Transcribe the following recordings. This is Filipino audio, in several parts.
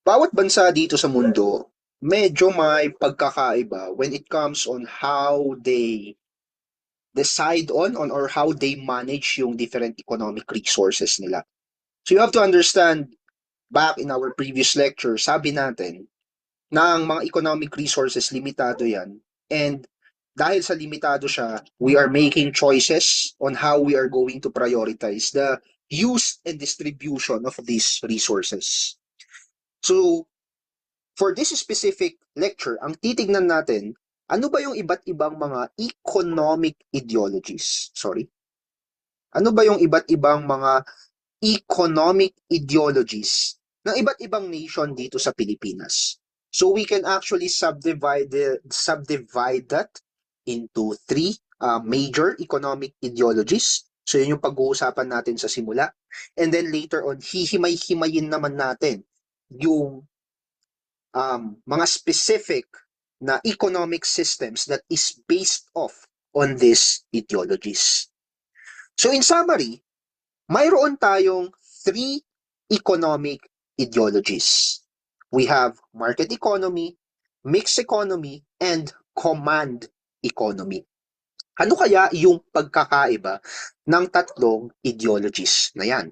Bawat bansa dito sa mundo, medyo may pagkakaiba when it comes on how they decide on or how they manage yung different economic resources nila. So you have to understand, back in our previous lecture, sabi natin na ang mga economic resources limitado yan, and dahil sa limitado siya, we are making choices on how we are going to prioritize the use and distribution of these resources. So for this specific lecture, ang titignan natin, ano ba yung iba't ibang mga economic ideologies? Sorry. Ano ba yung iba't ibang mga economic ideologies ng iba't ibang nation dito sa Pilipinas? So we can actually subdivide that into three major economic ideologies. So yun yung pag-uusapan natin sa simula. And then later on, hihimay-himayin naman natin yung mga specific na economic systems that is based off on these ideologies. So in summary, mayroon tayong three economic ideologies. We have market economy, mixed economy, and command economy. Ano kaya yung pagkakaiba ng tatlong ideologies na yan?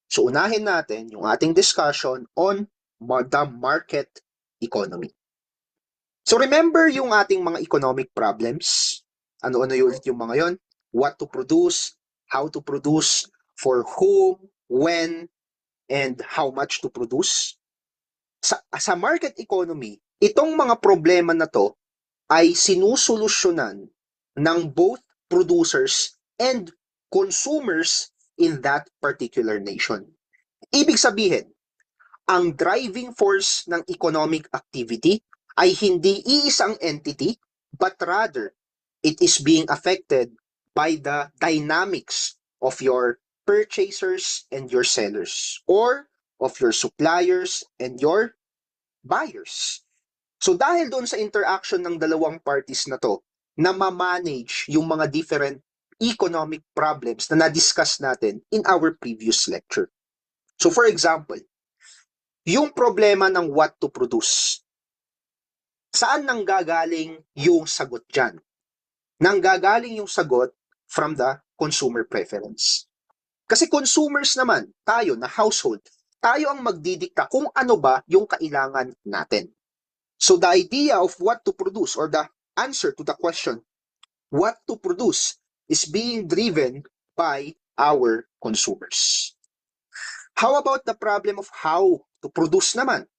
So unahin natin yung ating discussion on the market economy. So remember yung ating mga economic problems? Ano-ano yung mga yon? What to produce, how to produce, for whom, when, and how much to produce. Sa market economy, itong mga problema na to ay sinusolusyonan ng both producers and consumers in that particular nation. Ibig sabihin, ang driving force ng economic activity ay hindi iisang entity, but rather it is being affected by the dynamics of your purchasers and your sellers, or of your suppliers and your buyers. So dahil doon sa interaction ng dalawang parties na to, na ma-manage yung mga different economic problems na na-discuss natin in our previous lecture. So for example, yung problema ng what to produce. Saan nanggagaling yung sagot dyan? Nanggagaling yung sagot from the consumer preference. Kasi consumers naman, tayo na household, tayo ang magdidikta kung ano ba yung kailangan natin. So the idea of what to produce, or the answer to the question, what to produce, is being driven by our consumers. How about the problem of how to produce naman?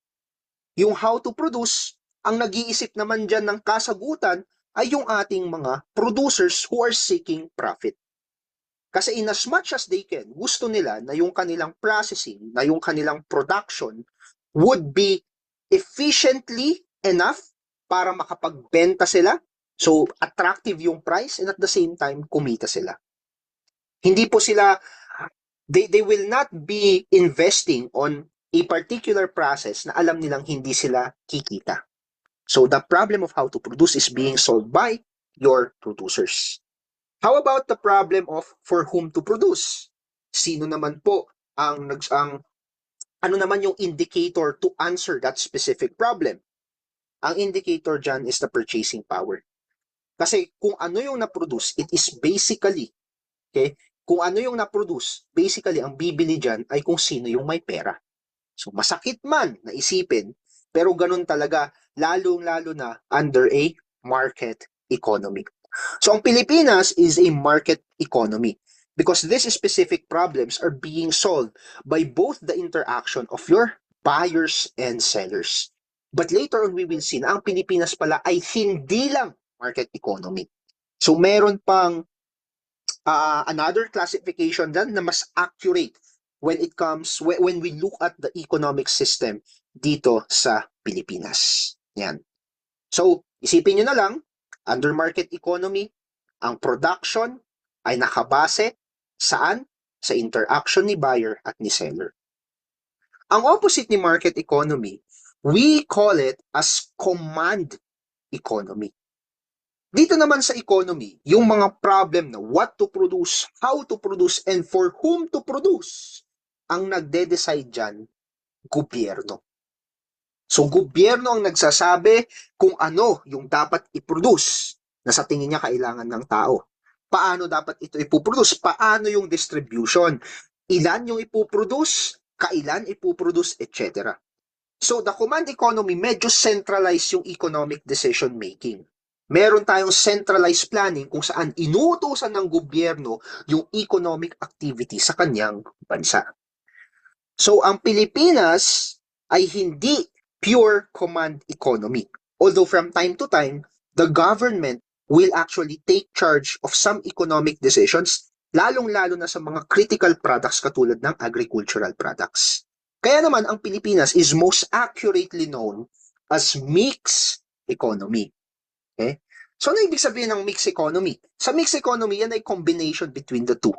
Yung how to produce, ang nag-iisip naman dyan ng kasagutan ay yung ating mga producers who are seeking profit. Kasi in as much as they can, gusto nila na yung kanilang processing, na yung kanilang production would be efficiently enough para makapagbenta sila. So, attractive yung price, and at the same time, kumita sila. Hindi po sila, they will not be investing on a particular process na alam nilang hindi sila kikita. So the problem of how to produce is being solved by your producers. How about the problem of for whom to produce? Sino naman po ang ano naman yung indicator to answer that specific problem? Ang indicator dyan is the purchasing power. Kasi kung ano yung na-produce, it is basically, okay, kung ano yung na-produce, basically ang bibili dyan ay kung sino yung may pera. So masakit man na isipin, pero ganun talaga, lalong-lalo na under a market economy. So ang Pilipinas is a market economy because these specific problems are being solved by both the interaction of your buyers and sellers. But later on, we will see na ang Pilipinas pala ay hindi lang market economy. So meron pang another classification dyan na mas accurate when we look at the economic system dito sa Pilipinas. Yan. So, isipin nyo na lang, under market economy, ang production ay nakabase saan? Sa interaction ni buyer at ni seller. Ang opposite ni market economy, we call it as command economy. Dito naman sa economy, yung mga problem na what to produce, how to produce, and for whom to produce, ang nagde-decide dyan, gobyerno. So, gobyerno ang nagsasabi kung ano yung dapat i-produce na sa tingin niya kailangan ng tao. Paano dapat ito ipoproduce? Paano yung distribution? Ilan yung ipoproduce? Kailan ipoproduce? Etc. So, the command economy, medyo centralized yung economic decision making. Meron tayong centralized planning kung saan inuutosan ng gobyerno yung economic activity sa kanyang bansa. So, ang Pilipinas ay hindi pure command economy. Although from time to time, the government will actually take charge of some economic decisions, lalong-lalo na sa mga critical products katulad ng agricultural products. Kaya naman, ang Pilipinas is most accurately known as mixed economy. Okay? So, ano ibig sabihin ng mixed economy? Sa mixed economy, yan ay combination between the two.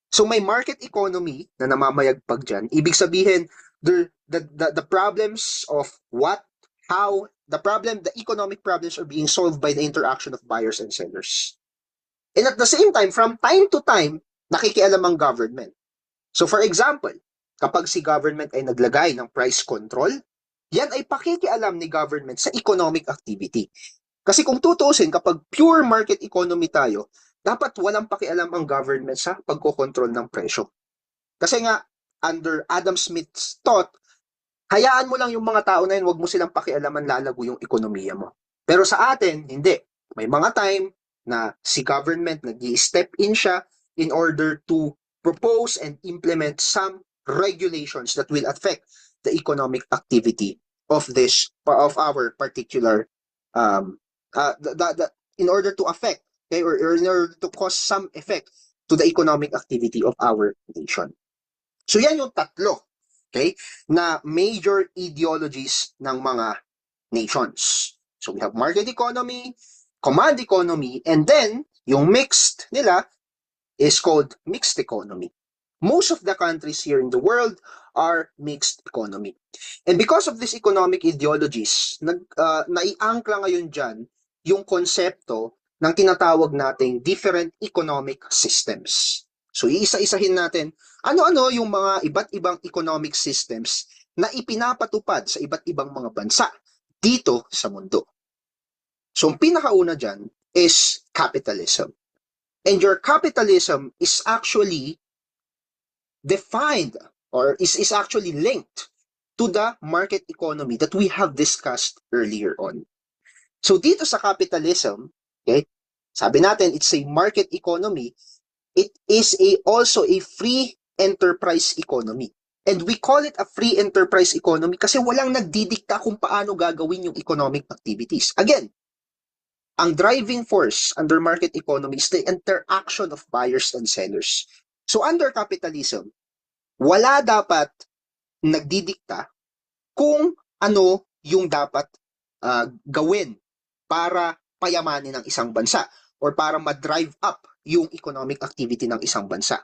So may market economy na namamayagpag dyan. Ibig sabihin, the problems of the economic problems are being solved by the interaction of buyers and sellers. And at the same time, from time to time, nakikialam ang government. So for example, kapag si government ay naglagay ng price control, yan ay pakikialam ni government sa economic activity. Kasi kung tutuusin, kapag pure market economy tayo, dapat walang pakialam ang government sa pagkokontrol ng presyo. Kasi nga, under Adam Smith's thought, hayaan mo lang yung mga tao na yun, wag mo silang pakialaman, lalago yung ekonomiya mo. Pero sa atin, hindi. May mga time na si government nag-i-step in siya in order to propose and implement some regulations that will affect the economic activity of our particular in order to affect, okay, or in order to cause some effect to the economic activity of our nation. So yan yung tatlo, okay, na major ideologies ng mga nations. So we have market economy, command economy, and then yung mixed nila is called mixed economy. Most of the countries here in the world are mixed economy. And because of these economic ideologies, naiangkla ngayon dyan yung konsepto ng tinatawag nating different economic systems. So iisa-isahin natin, ano-ano yung mga iba't ibang economic systems na ipinapatupad sa iba't ibang mga bansa dito sa mundo. So ang pinakauna dyan is capitalism. And your capitalism is actually defined or is actually linked to the market economy that we have discussed earlier on. So dito sa capitalism, okay, sabi natin it's a market economy, it is also a free enterprise economy. And we call it a free enterprise economy kasi walang nagdidikta kung paano gagawin yung economic activities. Again, ang driving force under market economy is the interaction of buyers and sellers. So under capitalism, wala dapat nagdidikta kung ano yung dapat gawin para payamanin ng isang bansa or para ma-drive up yung economic activity ng isang bansa.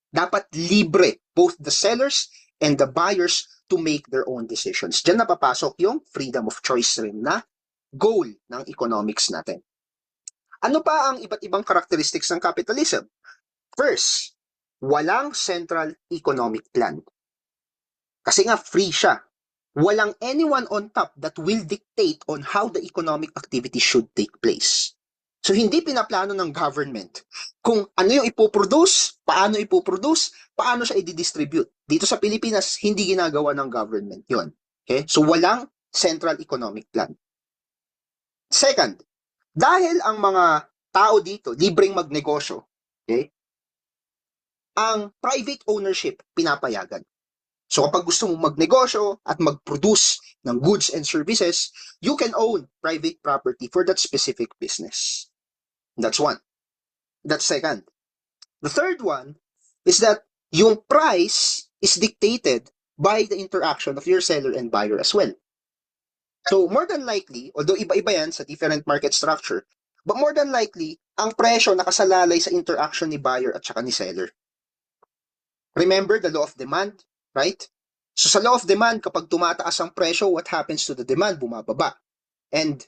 Dapat libre both the sellers and the buyers to make their own decisions. Diyan napapasok yung freedom of choice rin na goal ng economics natin. Ano pa ang iba't ibang characteristics ng capitalism? First, walang central economic plan. Kasi nga free siya. Walang anyone on top that will dictate on how the economic activity should take place. So hindi pinaplano ng government kung ano yung ipoproduce, paano siya i-distribute. Dito sa Pilipinas, hindi ginagawa ng government yon. Okay? So walang central economic plan. Second, dahil ang mga tao dito libreng magnegosyo, okay? Ang private ownership pinapayagan. So kapag gusto mong magnegosyo at mag-produce ng goods and services, you can own private property for that specific business. That's one. That's second. The third one is that yung price is dictated by the interaction of your seller and buyer as well. So more than likely, although iba-iba yan sa different market structure, but more than likely, ang presyo nakasalalay sa interaction ni buyer at saka ni seller. Remember the law of demand, right? So sa law of demand, kapag tumataas ang presyo, what happens to the demand? Bumababa. And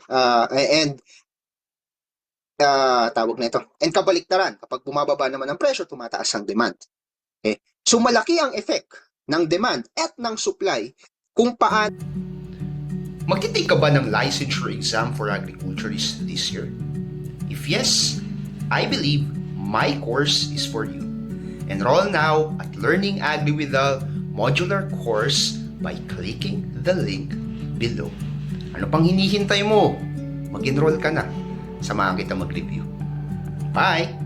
tawag na ito. And kabaliktaran, kapag bumababa naman ang presyo, tumataas ang demand. Okay? So malaki ang effect ng demand at ng supply kung paano Magtitake ka ba ng licensure exam for agriculturists this year? If yes, I believe my course is for you. Enroll now at Learning Agri with the modular course by clicking the link below. Ano pang hinihintay mo? Mag-enroll ka na. Samahan kita mag-review. Bye!